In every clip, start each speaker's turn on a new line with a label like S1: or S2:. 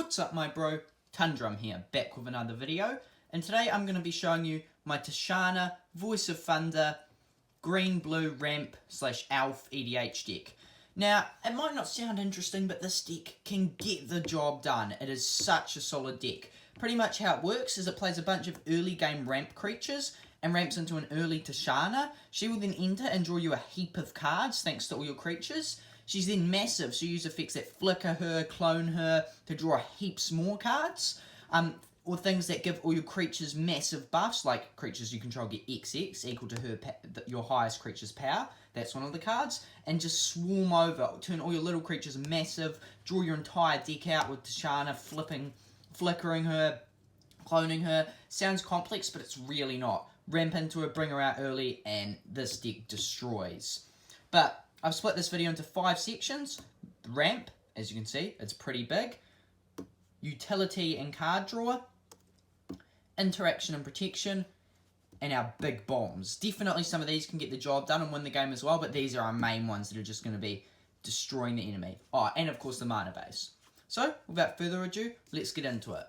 S1: What's up my bro, Tundrum here, back with another video, and today I'm going to be showing you my Tishana Voice of Thunder green-blue ramp / elf EDH deck. Now, it might not sound interesting, but this deck can get the job done. It is such a solid deck. Pretty much how it works is it plays a bunch of early game ramp creatures and ramps into an early Tishana. She will then enter and draw you a heap of cards thanks to all your creatures. She's then massive, so you use effects that flicker her, clone her, to draw heaps more cards. Or things that give all your creatures massive buffs, like creatures you control get XX, equal to her your highest creature's power. That's one of the cards. And just swarm over, turn all your little creatures massive, draw your entire deck out with Tishana flickering her, cloning her. Sounds complex, but it's really not. Ramp into her, bring her out early, and this deck destroys. But I've split this video into 5 sections. The ramp, as you can see, it's pretty big. Utility and card draw. Interaction and protection. And our big bombs. Definitely some of these can get the job done and win the game as well, but these are our main ones that are just going to be destroying the enemy. Oh, and of course the mana base. So, without further ado, let's get into it.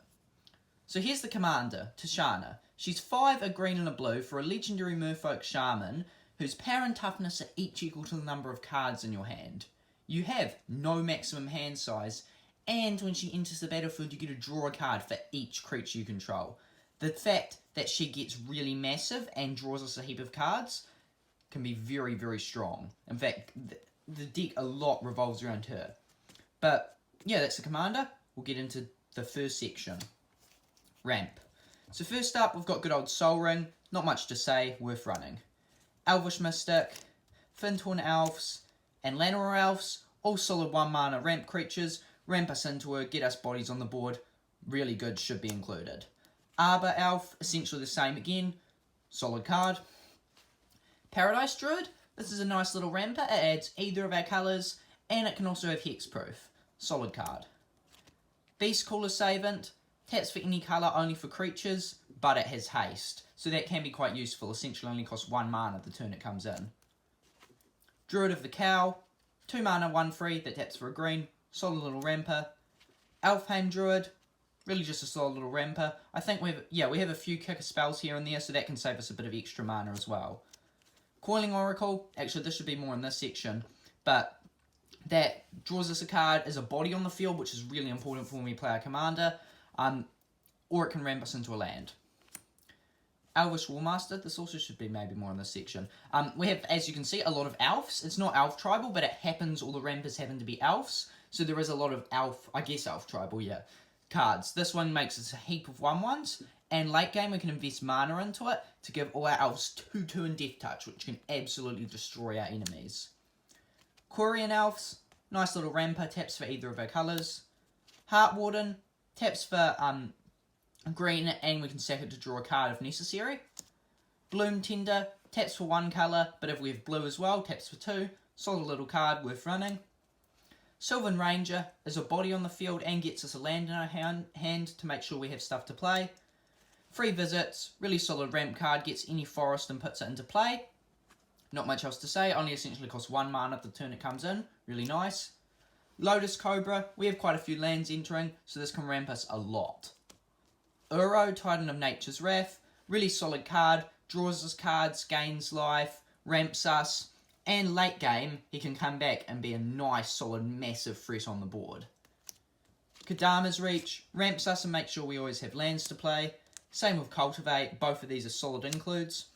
S1: So here's the commander, Tishana. She's 5, a green and a blue for a legendary merfolk shaman whose power and toughness are each equal to the number of cards in your hand. You have no maximum hand size, and when she enters the battlefield you get to draw a card for each creature you control. The fact that she gets really massive and draws us a heap of cards can be very, very strong. In fact, the deck a lot revolves around her. But, yeah, that's the commander. We'll get into the first section. Ramp. So first up, we've got good old Soul Ring. Not much to say, worth running. Elvish Mystic, Fintorn Elves, and Llanowar Elves, all solid 1 mana ramp creatures. Ramp us into her, get us bodies on the board. Really good, should be included. Arbor Elf, essentially the same again. Solid card. Paradise Druid, this is a nice little ramper. It adds either of our colours, and it can also have hexproof. Solid card. Beastcaller Savant, taps for any colour, only for creatures, but it has haste. So that can be quite useful, essentially only costs 1 mana the turn it comes in. Druid of the Cow, 2 mana, 1 free, that taps for a green, solid little ramper. Elfheim Druid, really just a solid little ramper. I think we have a few kicker spells here and there, so that can save us a bit of extra mana as well. Coiling Oracle, actually this should be more in this section, but that draws us a card as a body on the field, which is really important for when we play our commander, or it can ramp us into a land. Elvish Warmaster, this also should be maybe more in this section. We have, as you can see, a lot of elves. It's not elf tribal, but it happens, all the rampers happen to be elves. So there is a lot of elf tribal, yeah, cards. This one makes us a heap of 1/1s. And late game, we can invest mana into it to give all our elves 2/2 and Death Touch, which can absolutely destroy our enemies. Quirion Elves, nice little ramper, taps for either of our colours. Heartwarden, taps for green, and we can sack it to draw a card if necessary. Bloom Tender, taps for 1 colour, but if we have blue as well, taps for 2. Solid little card, worth running. Sylvan Ranger is a body on the field and gets us a land in our hand to make sure we have stuff to play. Free Visits, really solid ramp card, gets any forest and puts it into play. Not much else to say, only essentially costs 1 mana the turn it comes in, really nice. Lotus Cobra, we have quite a few lands entering, so this can ramp us a lot. Uro, Titan of Nature's Wrath, really solid card, draws us cards, gains life, ramps us, and late game, he can come back and be a nice, solid, massive threat on the board. Kadama's Reach, ramps us and makes sure we always have lands to play. Same with Cultivate, both of these are solid includes.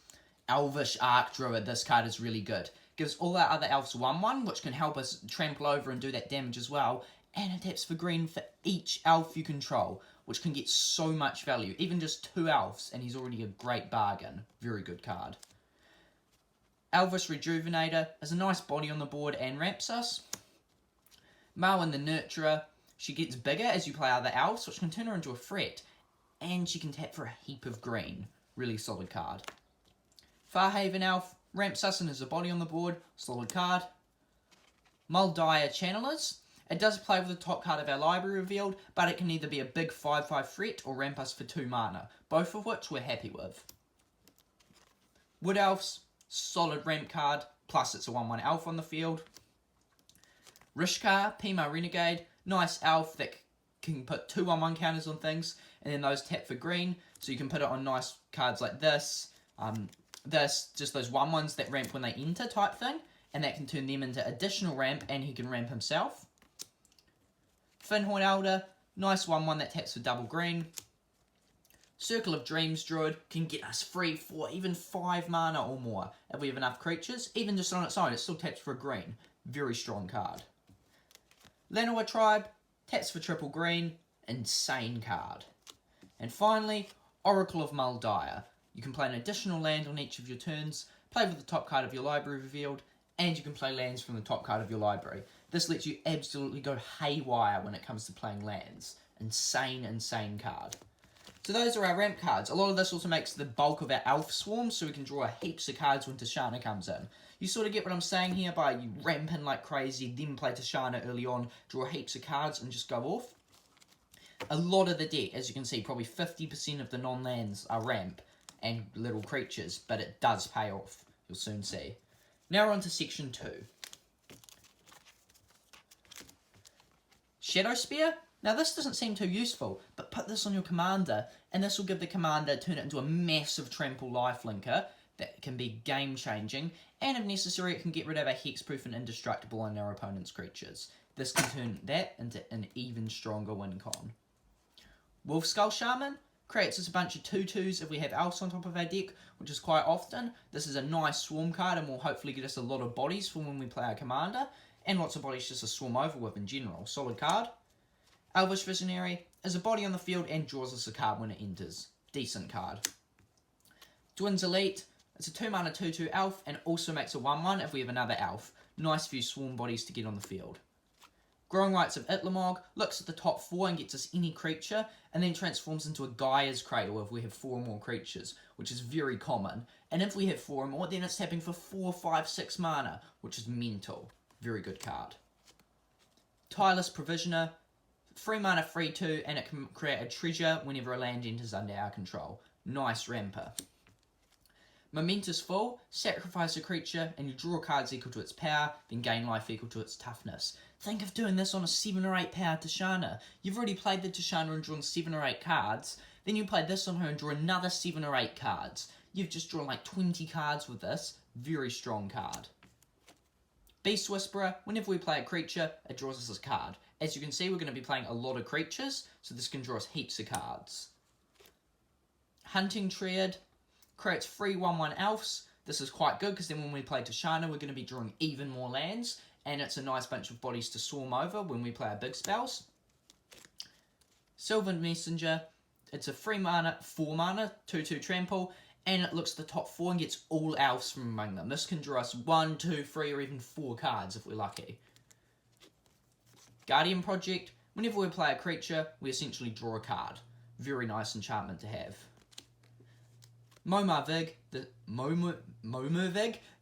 S1: Elvish Arc Druid, this card is really good. Gives all our other elves 1/1, which can help us trample over and do that damage as well. And it taps for green for each elf you control, which can get so much value. Even just 2 elves, and he's already a great bargain. Very good card. Elvish Rejuvenator is a nice body on the board and ramps us. Marwyn the Nurturer, she gets bigger as you play other elves, which can turn her into a threat. And she can tap for a heap of green. Really solid card. Farhaven Elf, ramps us and is a body on the board. Solid card. Muldire Channelers. It does play with the top card of our library revealed, but it can either be a big 5/5 threat or ramp us for 2 mana, both of which we're happy with. Wood Elves, solid ramp card, plus it's a 1/1 elf on the field. Rishkar, Pima Renegade, nice elf that can put 2/1/1 counters on things, and then those tap for green, so you can put it on nice cards like this, just those 1/1s that ramp when they enter type thing, and that can turn them into additional ramp, and he can ramp himself. Finhorn Elder, nice 1/1 that taps for double green. Circle of Dreams Druid can get us free for even 5 mana or more if we have enough creatures. Even just on its own, it still taps for a green. Very strong card. Llanowar Tribe, taps for triple green. Insane card. And finally, Oracle of Muldiah. You can play an additional land on each of your turns, play with the top card of your library revealed, and you can play lands from the top card of your library. This lets you absolutely go haywire when it comes to playing lands. Insane, insane card. So those are our ramp cards. A lot of this also makes the bulk of our elf swarm, so we can draw heaps of cards when Tishana comes in. You sort of get what I'm saying here by you ramping like crazy, then play Tishana early on, draw heaps of cards and just go off. A lot of the deck, as you can see, probably 50% of the non-lands are ramp and little creatures, but it does pay off. You'll soon see. Now we're on to section 2. Shadow Spear? Now this doesn't seem too useful, but put this on your commander, and this will give the commander, turn it into a massive trample lifelinker that can be game changing, and if necessary it can get rid of a hexproof and indestructible on our opponent's creatures. This can turn that into an even stronger win con. Wolf Skull Shaman creates us a bunch of 2/2s if we have elves on top of our deck, which is quite often. This is a nice swarm card and will hopefully get us a lot of bodies for when we play our commander, and lots of bodies just to swarm over with in general. Solid card. Elvish Visionary is a body on the field and draws us a card when it enters. Decent card. Dwin's Elite, it's a 2 mana 2/2 elf and also makes a 1/1 if we have another elf. Nice few swarm bodies to get on the field. Growing Rites of Itlamog looks at the top 4 and gets us any creature, and then transforms into a Gaia's Cradle if we have 4 or more creatures, which is very common. And if we have 4 or more, then it's tapping for 4, 5, 6 mana, which is mental. Very good card. Tireless Provisioner, 3 mana 3/2, and it can create a treasure whenever a land enters under our control. Nice ramper. Momentous Fall, sacrifice a creature and you draw cards equal to its power, then gain life equal to its toughness. Think of doing this on a 7 or 8 power Tishana. You've already played the Tishana and drawn 7 or 8 cards, then you play this on her and draw another 7 or 8 cards. You've just drawn like 20 cards with this. Very strong card. Beast Whisperer, whenever we play a creature, it draws us a card. As you can see, we're going to be playing a lot of creatures, so this can draw us heaps of cards. Hunting Triad creates 3 1/1 elves. This is quite good because then when we play Tishana, we're going to be drawing even more lands, and it's a nice bunch of bodies to swarm over when we play our big spells. Sylvan Messenger, it's a 3 mana, 4 mana, 2/2 trample, and it looks at the top 4 and gets all elves from among them. This can draw us 1, 2, 3, or even 4 cards if we're lucky. Guardian Project, whenever we play a creature, we essentially draw a card. Very nice enchantment to have. Momorvig, the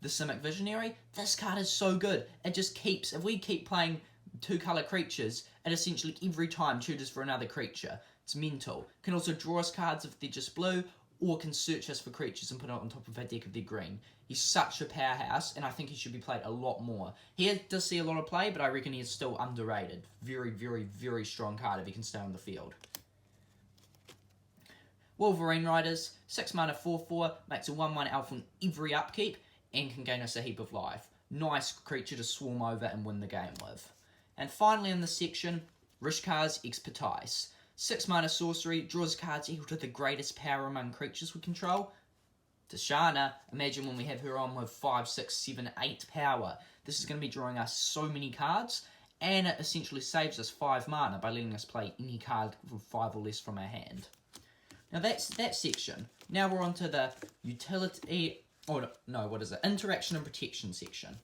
S1: Simic Visionary, this card is so good. It just keeps, if we keep playing 2-colour creatures, it essentially every time tutors for another creature. It's mental. Can also draw us cards if they're just blue, or can search us for creatures and put it on top of our deck if they're green. He's such a powerhouse, and I think he should be played a lot more. He does see a lot of play, but I reckon he is still underrated. Very, very, very strong card if he can stay on the field. Wolverine Riders, 6 mana 4/4, makes a 1/1 elf on every upkeep, and can gain us a heap of life. Nice creature to swarm over and win the game with. And finally in this section, Rishkar's Expertise. 6 mana sorcery, draws cards equal to the greatest power among creatures we control. Tishana, imagine when we have her on with 5, 6, 7, 8 power. This is going to be drawing us so many cards, and it essentially saves us 5 mana by letting us play any card with 5 or less from our hand. Now that's that section. Now we're on to the utility, interaction and protection section.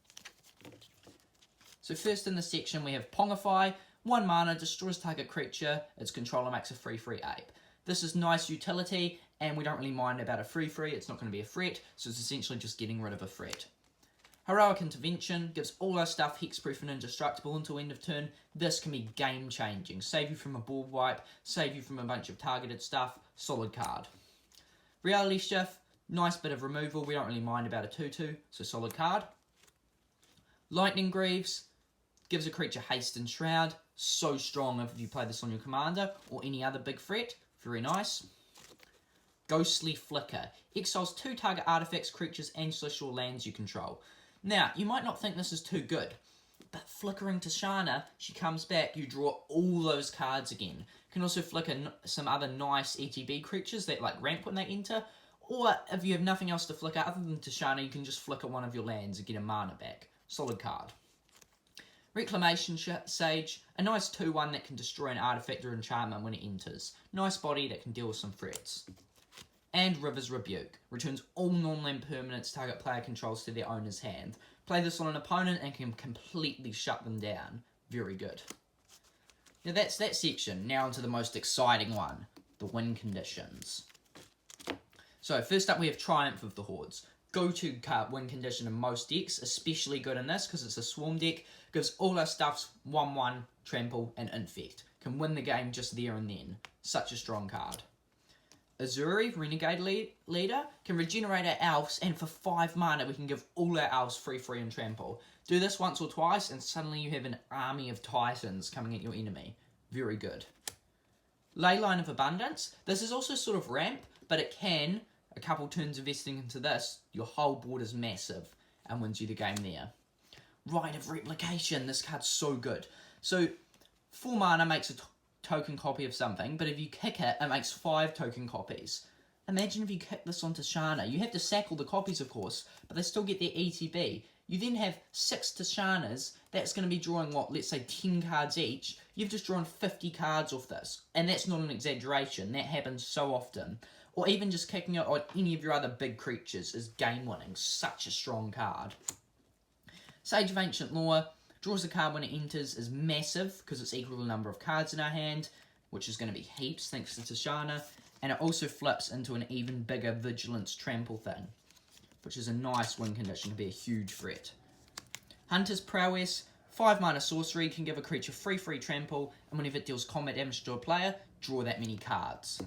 S1: So first in this section we have Pongify. 1 mana, destroys target creature, its controller makes a free ape. This is nice utility, and we don't really mind about a free, it's not going to be a threat, so it's essentially just getting rid of a threat. Heroic Intervention gives all our stuff hexproof and indestructible until end of turn. This can be game changing. Save you from a board wipe, save you from a bunch of targeted stuff. Solid card. Reality Shift, nice bit of removal. We don't really mind about a 2/2, so solid card. Lightning Greaves, Gives a creature haste and shroud. So strong if you play this on your commander or any other big threat. Very nice. Ghostly Flicker. Exiles 2 target artifacts, creatures, and celestial lands you control. Now, you might not think this is too good, but flickering Tishana, she comes back, you draw all those cards again. You can also flicker some other nice ETB creatures that like ramp when they enter, or if you have nothing else to flicker other than Tishana, you can just flicker one of your lands and get a mana back. Solid card. Reclamation Sage, a nice 2-1 that can destroy an artifact or enchantment when it enters. Nice body that can deal with some threats. And River's Rebuke, returns all non-land permanents target player controls to their owner's hand. Play this on an opponent and can completely shut them down. Very good. Now that's that section. Now onto the most exciting one, the win conditions. So first up we have Triumph of the Hordes. Go-to card win condition in most decks, especially good in this because it's a swarm deck. Gives all our stuffs 1-1, trample, and infect. Can win the game just there and then. Such a strong card. Azuri, Renegade Leader, can regenerate our elves, and for 5 mana we can give all our elves free and trample. Do this once or twice and suddenly you have an army of titans coming at your enemy. Very good. Leyline of Abundance. This is also sort of ramp, but it can, a couple turns investing into this, your whole board is massive and wins you the game there. Rite of Replication. This card's so good. So 4 mana makes a token copy of something, but if you kick it, it makes 5 token copies. Imagine if you kick this on Tishana. You have to sack all the copies, of course, but they still get their ETB. You then have 6 Tishanas. That's going to be drawing, what, let's say 10 cards each. You've just drawn 50 cards off this, and that's not an exaggeration. That happens so often. Or even just kicking it on any of your other big creatures is game-winning. Such a strong card. Sage of Ancient Lore. Draws a card when it enters is massive because it's equal to the number of cards in our hand, which is going to be heaps thanks to Tishana. And it also flips into an even bigger Vigilance Trample thing, which is a nice win condition to be a huge threat. Hunter's Prowess. 5 mana sorcery can give a creature free trample, and whenever it deals combat damage to a player, draw that many cards.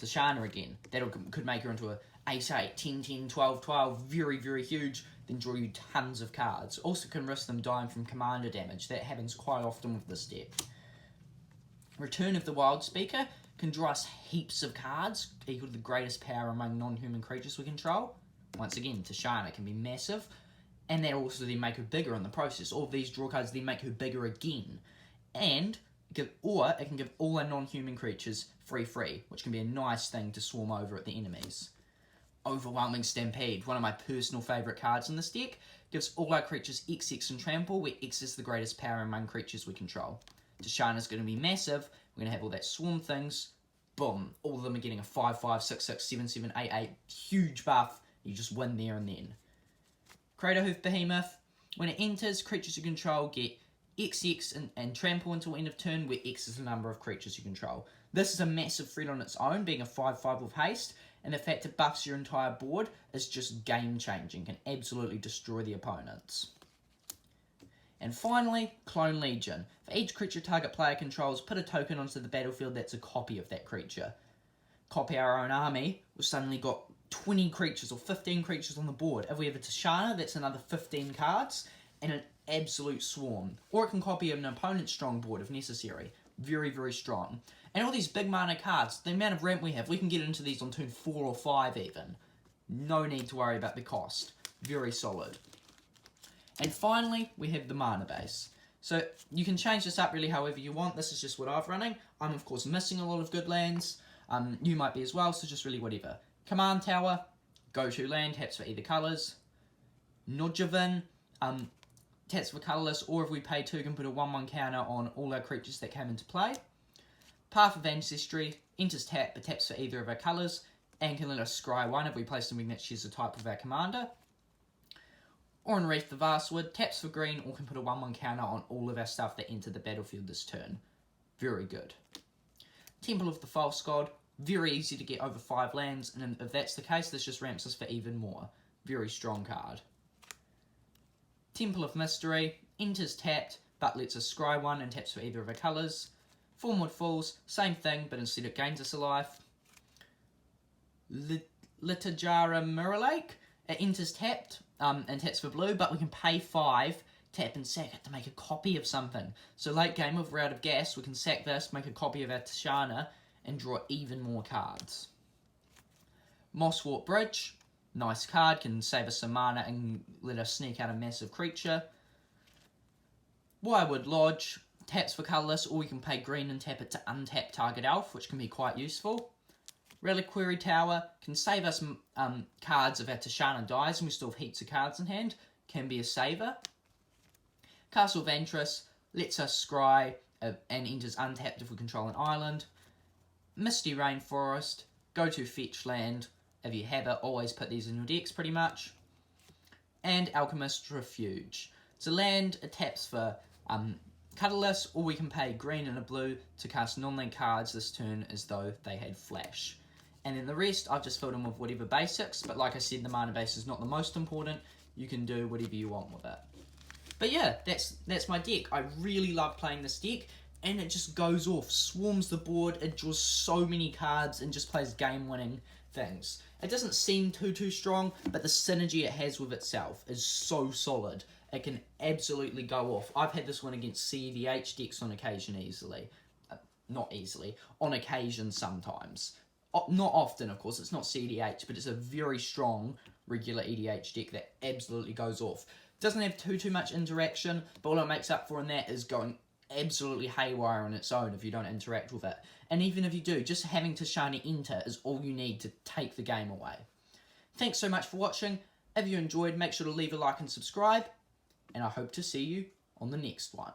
S1: Tishana again. That could make her into a 8-8, 10-10, 12-12, very huge, then draw you tons of cards. Also can risk them dying from commander damage. That happens quite often with this deck. Return of the Wild Speaker can draw us heaps of cards, equal to the greatest power among non-human creatures we control. Once again, Tishana can be massive, and that also then make her bigger in the process. All of these draw cards then make her bigger again. And it can give all our non-human creatures free, which can be a nice thing to swarm over at the enemies. Overwhelming Stampede, one of my personal favourite cards in this deck, gives all our creatures XX and trample, where X is the greatest power among creatures we control. Tishana's going to be massive, we're going to have all that swarm things, boom, all of them are getting a 5-5, 6-6, 7-7, 8-8, huge buff, you just win there and then. Craterhoof Behemoth, when it enters, creatures you control get XX and trample until end of turn, where X is the number of creatures you control. This is a massive threat on its own, being a 5-5 with haste, and the fact it buffs your entire board is just game-changing, can absolutely destroy the opponents. And finally, Clone Legion. For each creature target player controls, put a token onto the battlefield that's a copy of that creature. Copy our own army, we've suddenly got 20 creatures or 15 creatures on the board. If we have a Tishana, that's another 15 cards, and an absolute swarm. Or it can copy an opponent's strong board if necessary. Very strong. And all these big mana cards, the amount of ramp we have, we can get into these on turn 4 or 5 even. No need to worry about the cost. Very solid. And finally, we have the mana base. So you can change this up really however you want. This is just what I'm running. I'm of course missing a lot of good lands. You might be as well, so just really whatever. Command Tower, go-to land, taps for either colours. Nojavin, taps for colourless, or if we pay 2, can put a 1-1 counter on all our creatures that came into play. Path of Ancestry, enters tap, but taps for either of our colours, and can let us scry 1 if we place something that shares the type of our commander. Or in Wreath the Vastwood, taps for green, or can put a 1-1 counter on all of our stuff that enter the battlefield this turn. Very good. Temple of the False God, very easy to get over 5 lands, and if that's the case, this just ramps us for even more. Very strong card. Temple of Mystery, enters tapped, but lets us scry 1 and taps for either of our colours. Formwood Falls, same thing, but instead it gains us a life. Litajara Mirror Lake, it enters tapped and taps for blue, but we can pay 5 tap and sack it to make a copy of something. So late game, if we're out of gas, we can sack this, make a copy of our Tishana, and draw even more cards. Mosswort Bridge, nice card, can save us some mana and let us sneak out a massive creature. Wirewood Lodge, taps for colourless, or we can pay green and tap it to untap target elf, which can be quite useful. Reliquary Tower can save us cards if our Tishana dies and we still have heaps of cards in hand, can be a saver. Castle Ventress lets us scry and enters untapped if we control an island. Misty Rainforest, go to fetch land. If you have it, always put these in your decks pretty much. And Alchemist's Refuge. It's a land, it taps for colourless, or we can pay green and a blue to cast non-land cards this turn as though they had flash. And then the rest, I've just filled in with whatever basics, but like I said, the mana base is not the most important. You can do whatever you want with it. But yeah, that's my deck. I really love playing this deck, and it just goes off, swarms the board, it draws so many cards, and just plays game-winning things. It doesn't seem too strong, but the synergy it has with itself is so solid. It can absolutely go off. I've had this one against EDH decks on occasion easily. Not easily, on occasion sometimes. Not often, of course, it's not CDH, but it's a very strong regular EDH deck that absolutely goes off. Doesn't have too much interaction, but all it makes up for in that is going absolutely haywire on its own if you don't interact with it. And even if you do, just having Tishana enter is all you need to take the game away. Thanks so much for watching. If you enjoyed, make sure to leave a like and subscribe, and I hope to see you on the next one.